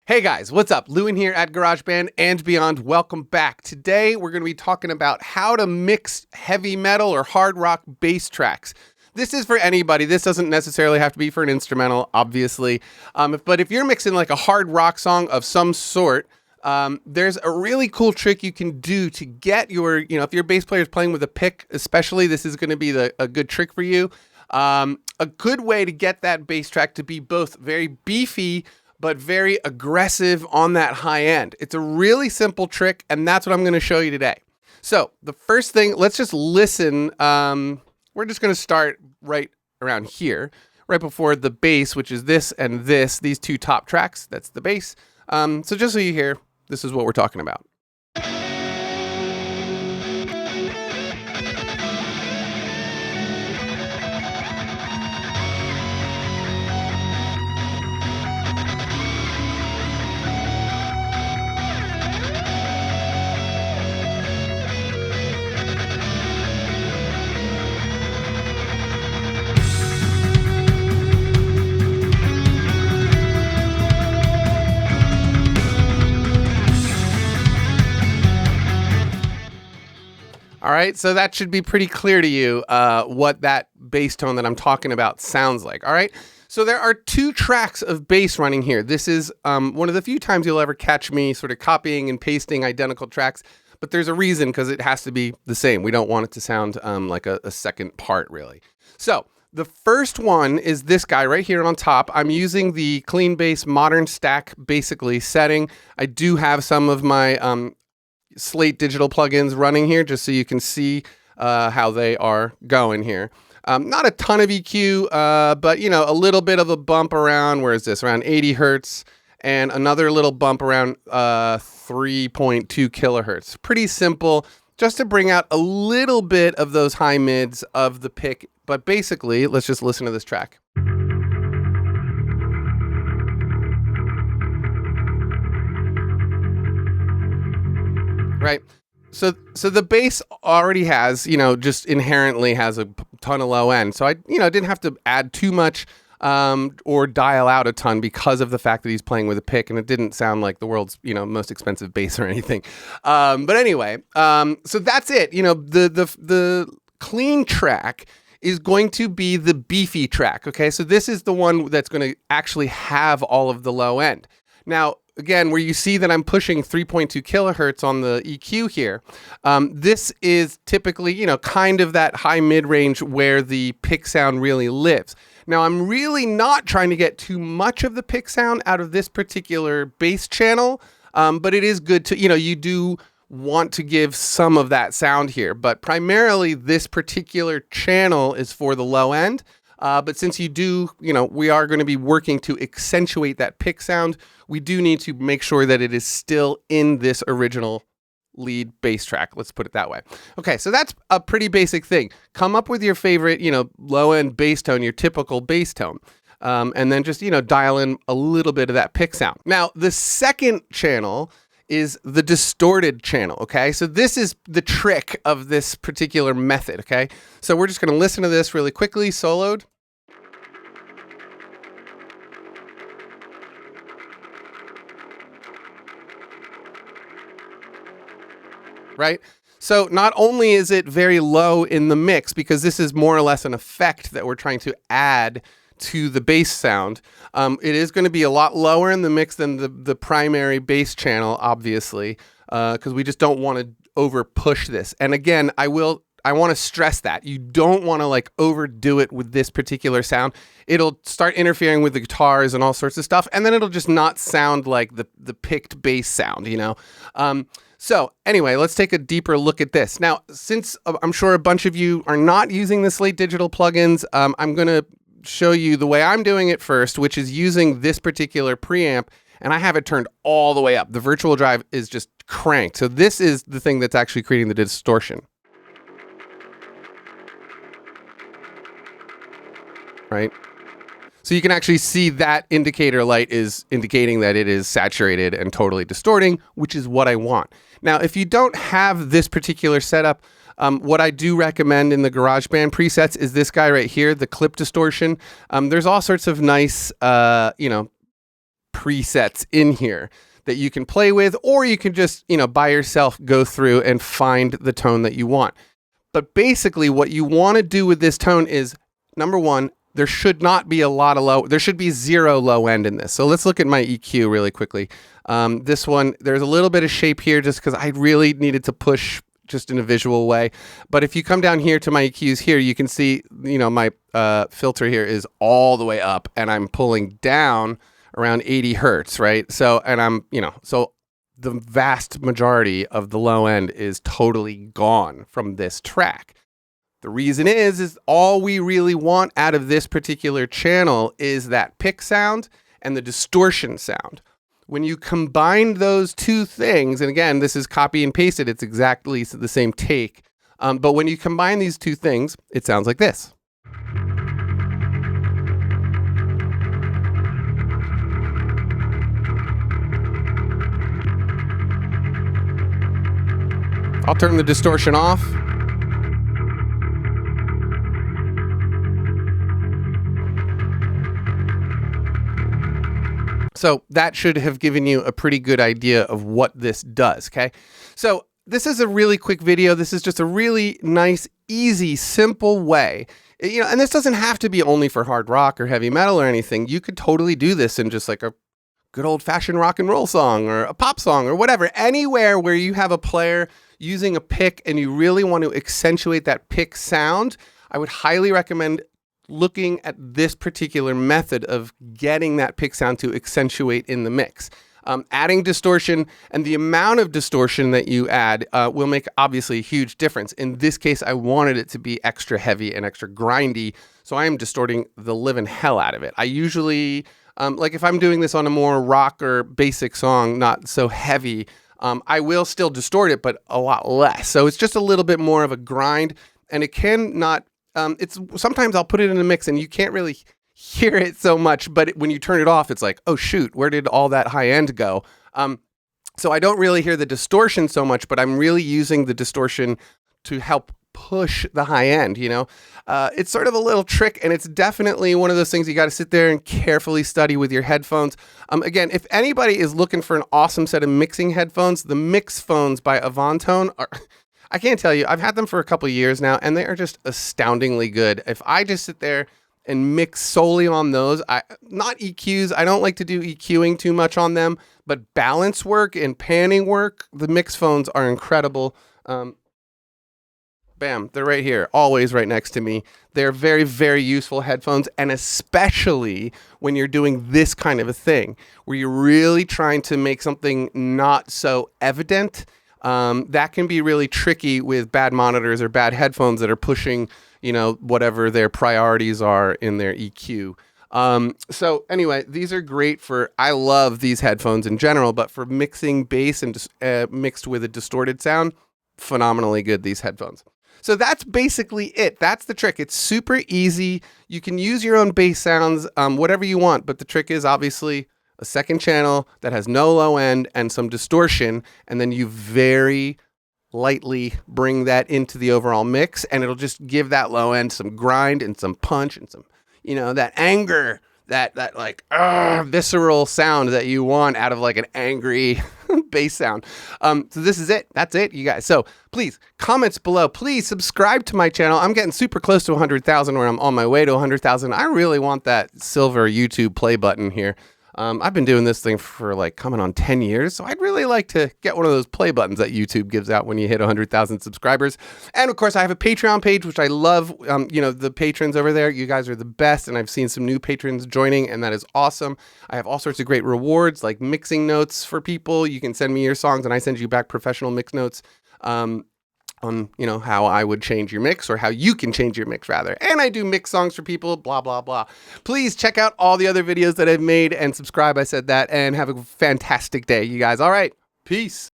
Hey guys, what's up? Lewin here at Garageband and Beyond. Welcome back. Today we're going to be talking about how to mix heavy metal or hard rock bass tracks. This is for anybody. This doesn't necessarily have to be for an instrumental, obviously. But if you're mixing like a hard rock song of some sort, there's a really cool trick you can do to get your, if your bass player is playing with a pick, especially, this is going to be a good trick for you. A good way to get that bass track to be both very beefy but very aggressive on that high end. It's a really simple trick, and that's what I'm going to show you today. So the first thing, let's just listen. We're just going to start right around here, right before the bass, which is this and this, these two top tracks. That's the bass. So just so you hear, this is what we're talking about. All right, so that should be pretty clear to you what that bass tone that I'm talking about sounds like. All right, so there are two tracks of bass running here. This is one of the few times you'll ever catch me sort of copying and pasting identical tracks, but there's a reason, because it has to be the same. We don't want it to sound like a second part, really. So the first one is this guy right here on top. I'm using the Clean Bass Modern Stack, basically, setting. I do have some of my Slate digital plugins running here just so you can see how they are going here. Not a ton of EQ, but a little bit of a bump around, where is this, around 80 hertz, and another little bump around 3.2 kilohertz. Pretty simple, just to bring out a little bit of those high mids of the pick. But basically, let's just listen to this track. Right. So the bass already has, just inherently has a ton of low end. So I, didn't have to add too much or dial out a ton because of the fact that he's playing with a pick, and it didn't sound like the world's, most expensive bass or anything. But anyway, so that's it. The clean track is going to be the beefy track. Okay. So this is the one that's going to actually have all of the low end. Now, again, where you see that I'm pushing 3.2 kilohertz on the EQ here, this is typically, kind of that high mid-range where the pick sound really lives. Now, I'm really not trying to get too much of the pick sound out of this particular bass channel, but it is good to, you do want to give some of that sound here. But primarily, this particular channel is for the low end. But since you do, we are going to be working to accentuate that pick sound, we do need to make sure that it is still in this original lead bass track. Let's put it that way. Okay, so that's a pretty basic thing. Come up with your favorite, low end bass tone, your typical bass tone. And then just, dial in a little bit of that pick sound. Now, the second channel is the distorted channel, okay? So this is the trick of this particular method, okay? So we're just gonna listen to this really quickly, soloed. Right? So not only is it very low in the mix, because this is more or less an effect that we're trying to add to the bass sound, it is going to be a lot lower in the mix than the primary bass channel, obviously, because we just don't want to over push this. And again, I want to stress that you don't want to overdo it with this particular sound. It'll start interfering with the guitars and all sorts of stuff, and then it'll just not sound like the picked bass sound, So anyway, let's take a deeper look at this. Now, since I'm sure a bunch of you are not using the Slate digital plugins, I'm going to show you the way I'm doing it first, which is using this particular preamp, and I have it turned all the way up. The virtual drive is just cranked. So this is the thing that's actually creating the distortion. Right? So you can actually see that indicator light is indicating that it is saturated and totally distorting, which is what I want. Now, if you don't have this particular setup, what I do recommend in the Garageband presets is this guy right here, the clip distortion. There's all sorts of nice, presets in here that you can play with, or you can just, by yourself go through and find the tone that you want. But basically what you want to do with this tone is, number one, there should not be a lot of low, there should be 0 low end in this. So let's look at my EQ really quickly. This one, there's a little bit of shape here just because I really needed to push just in a visual way. But if you come down here to my EQs here, you can see, my filter here is all the way up and I'm pulling down around 80 hertz, right? So, and I'm, so the vast majority of the low end is totally gone from this track. The reason is all we really want out of this particular channel is that pick sound and the distortion sound. When you combine those two things, and again, this is copy and pasted, it's exactly the same take. But when you combine these two things, it sounds like this. I'll turn the distortion off. So that should have given you a pretty good idea of what this does, okay? So this is a really quick video. This is just a really nice, easy, simple way. And this doesn't have to be only for hard rock or heavy metal or anything. You could totally do this in just like a good old-fashioned rock and roll song or a pop song or whatever. Anywhere where you have a player using a pick and you really want to accentuate that pick sound, I would highly recommend looking at this particular method of getting that pick sound to accentuate in the mix. Adding distortion and the amount of distortion that you add will make obviously a huge difference. In this case, I wanted it to be extra heavy and extra grindy, so I am distorting the living hell out of it. I usually, like if I'm doing this on a more rock or basic song, not so heavy, I will still distort it, but a lot less. So it's just a little bit more of a grind, and it can not, sometimes I'll put it in a mix and you can't really hear it so much, but when you turn it off, it's like, oh shoot, where did all that high end go? So I don't really hear the distortion so much, but I'm really using the distortion to help push the high end, It's sort of a little trick, and it's definitely one of those things you got to sit there and carefully study with your headphones. Again, if anybody is looking for an awesome set of mixing headphones, the Mix Phones by Avantone are, I can't tell you, I've had them for a couple of years now, and they are just astoundingly good. If I just sit there and mix solely on those, not EQs, I don't like to do EQing too much on them, but balance work and panning work, the Mix Phones are incredible. Bam, they're right here, always right next to me. They're very, very useful headphones, and especially when you're doing this kind of a thing, where you're really trying to make something not so evident. That can be really tricky with bad monitors or bad headphones that are pushing, whatever their priorities are in their EQ. So anyway, these are great I love these headphones in general, but for mixing bass and mixed with a distorted sound, phenomenally good, these headphones. So that's basically it. That's the trick. It's super easy. You can use your own bass sounds, whatever you want, but the trick is obviously a second channel that has no low end and some distortion, and then you very lightly bring that into the overall mix, and it'll just give that low end some grind and some punch and some, that anger, that like visceral sound that you want out of like an angry bass sound. So this is it. That's it, you guys. So please, comments below. Please subscribe to my channel. I'm getting super close to 100,000, or I'm on my way to 100,000. I really want that silver YouTube play button here. I've been doing this thing for like coming on 10 years, so I'd really like to get one of those play buttons that YouTube gives out when you hit 100,000 subscribers. And of course, I have a Patreon page, which I love. The patrons over there, you guys are the best, and I've seen some new patrons joining, and that is awesome. I have all sorts of great rewards, like mixing notes for people. You can send me your songs, and I send you back professional mix notes. On how I would change your mix, or how you can change your mix rather. And I do mix songs for people, blah, blah, blah. Please check out all the other videos that I've made and subscribe. I said that, and have a fantastic day, you guys. All right. Peace.